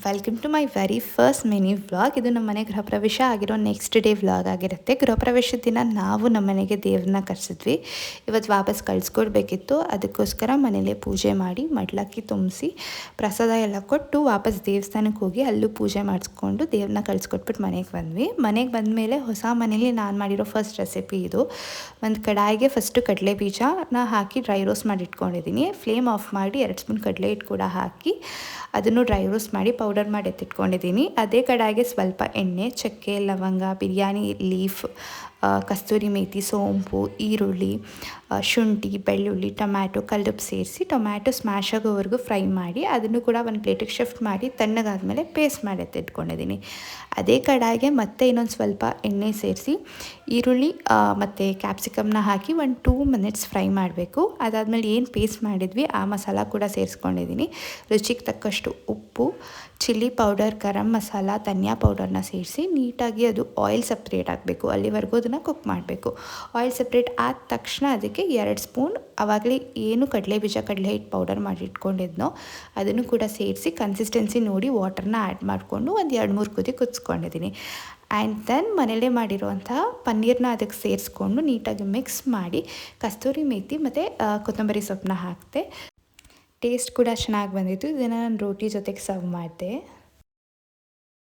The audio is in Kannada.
Welcome to my very first mini vlog. ಇದು ನಮ್ಮ ಮನೆ ಗೃಹ ಪ್ರವೇಶ ಆಗಿರೋ ನೆಕ್ಸ್ಟ್ ಡೇ ವ್ಲಾಗ್ ಆಗಿರುತ್ತೆ. ಗೃಹ ಪ್ರವೇಶದ ದಿನ ನಾವು ನಮ್ಮ ಮನೆಗೆ ದೇವ್ರನ್ನ ಕರೆಸಿದ್ವಿ. ಇವತ್ತು ವಾಪಸ್ ಕಳಿಸ್ಕೊಡ್ಬೇಕಿತ್ತು. ಅದಕ್ಕೋಸ್ಕರ ಮನೇಲೆ ಪೂಜೆ ಮಾಡಿ ಮಡ್ಲಕ್ಕಿ ತುಂಬಿಸಿ ಪ್ರಸಾದ ಎಲ್ಲ ಕೊಟ್ಟು ವಾಪಸ್ ದೇವಸ್ಥಾನಕ್ಕೆ ಹೋಗಿ ಅಲ್ಲೂ ಪೂಜೆ ಮಾಡಿಸ್ಕೊಂಡು ದೇವ್ರನ್ನ ಕಳಿಸ್ಕೊಟ್ಬಿಟ್ಟು ಮನೆಗೆ ಬಂದ್ವಿ. ಮನೆಗೆ ಬಂದಮೇಲೆ ಹೊಸ ಮನೇಲಿ ನಾನು ಮಾಡಿರೋ ಫಸ್ಟ್ ರೆಸಿಪಿ ಇದು. ಒಂದು ಕಡಾಯಿಗೆ ಫಸ್ಟು ಕಡಲೆ ಬೀಜನ ಹಾಕಿ ಡ್ರೈ ರೋಸ್ಟ್ ಮಾಡಿ ಇಟ್ಕೊಂಡಿದ್ದೀನಿ. ಫ್ಲೇಮ್ ಆಫ್ ಮಾಡಿ 2 ಸ್ಪೂನ್ ಕಡಲೆ ಹಿಟ್ಟು ಕೂಡ ಹಾಕಿ ಅದನ್ನು ಡ್ರೈ ರೋಸ್ಟ್ ಮಾಡಿ ಪೌಡರ್ ಮಾಡಿ ಎತ್ತಿಟ್ಕೊಂಡಿದ್ದೀನಿ. ಅದೇ ಕಡಾಯಿಗೆ ಸ್ವಲ್ಪ ಎಣ್ಣೆ, ಚಕ್ಕೆ, ಲವಂಗ, ಬಿರಿಯಾನಿ ಲೀಫ್, ಕಸ್ತೂರಿ ಮೇಥಿ, ಸೋಂಪು, ಈರುಳ್ಳಿ, ಶುಂಠಿ, ಬೆಳ್ಳುಳ್ಳಿ, ಟೊಮ್ಯಾಟೊ ಕಲ್ಲುಪ್ಪು ಸೇರಿಸಿ ಟೊಮ್ಯಾಟೊ ಸ್ಮ್ಯಾಶ್ ಆಗೋವರೆಗೂ ಫ್ರೈ ಮಾಡಿ ಅದನ್ನು ಕೂಡ ಒಂದು ಪ್ಲೇಟಿಗೆ ಶಿಫ್ಟ್ ಮಾಡಿ ತಣ್ಣಗಾದ್ಮೇಲೆ ಪೇಸ್ಟ್ ಮಾಡಿ ಎತ್ತಿಟ್ಕೊಂಡಿದ್ದೀನಿ. ಅದೇ ಕಡಾಯಿಗೆ ಮತ್ತೆ ಇನ್ನೊಂದು ಸ್ವಲ್ಪ ಎಣ್ಣೆ ಸೇರಿಸಿ ಈರುಳ್ಳಿ ಮತ್ತು ಕ್ಯಾಪ್ಸಿಕಮ್ನ ಹಾಕಿ 1-2 ಮಿನಿಟ್ಸ್ ಫ್ರೈ ಮಾಡಬೇಕು. ಅದಾದಮೇಲೆ ಏನು ಪೇಸ್ಟ್ ಮಾಡಿದ್ವಿ ಆ ಮಸಾಲ ಕೂಡ ಸೇರಿಸ್ಕೊಂಡಿದ್ದೀನಿ. ರುಚಿಗೆ ತಕ್ಕಷ್ಟು ಉಪ್ಪು, ಚಿಲ್ಲಿ ಪೌಡರ್, ಗರಂ ಮಸಾಲ, ಧನಿಯಾ ಪೌಡರ್ನ ಸೇರಿಸಿ ನೀಟಾಗಿ ಅದು ಆಯಿಲ್ ಸಪ್ರೇಟ್ ಆಗಬೇಕು. ಅಲ್ಲಿವರೆಗೂ ಅದನ್ನು ಕುಕ್ ಮಾಡಬೇಕು. ಆಯಿಲ್ ಸಪ್ರೇಟ್ ಆದ ತಕ್ಷಣ ಅದಕ್ಕೆ 2 ಸ್ಪೂನ್ ಆವಾಗಲೇ ಏನು ಕಡಲೆ ಬೀಜ ಕಡಲೆ ಹಿಟ್ಟು ಪೌಡರ್ ಮಾಡಿ ಇಟ್ಕೊಂಡಿದ್ನೋ ಅದನ್ನು ಕೂಡ ಸೇರಿಸಿ ಕನ್ಸಿಸ್ಟೆನ್ಸಿ ನೋಡಿ ವಾಟರ್ನ ಆ್ಯಡ್ ಮಾಡಿಕೊಂಡು ಒಂದು 2-3 ಕುದಿ ಕುದಿಸ್ಕೊಂಡಿದ್ದೀನಿ. ಆ್ಯಂಡ್ ದೆನ್ ಮನೇಲೇ ಮಾಡಿರುವಂತಹ ಪನ್ನೀರ್ನ ಅದಕ್ಕೆ ಸೇರಿಸ್ಕೊಂಡು ನೀಟಾಗಿ ಮಿಕ್ಸ್ ಮಾಡಿ ಕಸ್ತೂರಿ ಮೇಥಿ ಮತ್ತು ಕೊತ್ತಂಬರಿ ಸೊಪ್ಪನ್ನ ಹಾಕಿದೆ. ಟೇಸ್ಟ್ ಕೂಡ ಚೆನ್ನಾಗಿ ಬಂದಿತ್ತು. ಇದನ್ನು ನಾನು ರೋಟಿ ಜೊತೆಗೆ ಸರ್ವ್ ಮಾಡಿದೆ.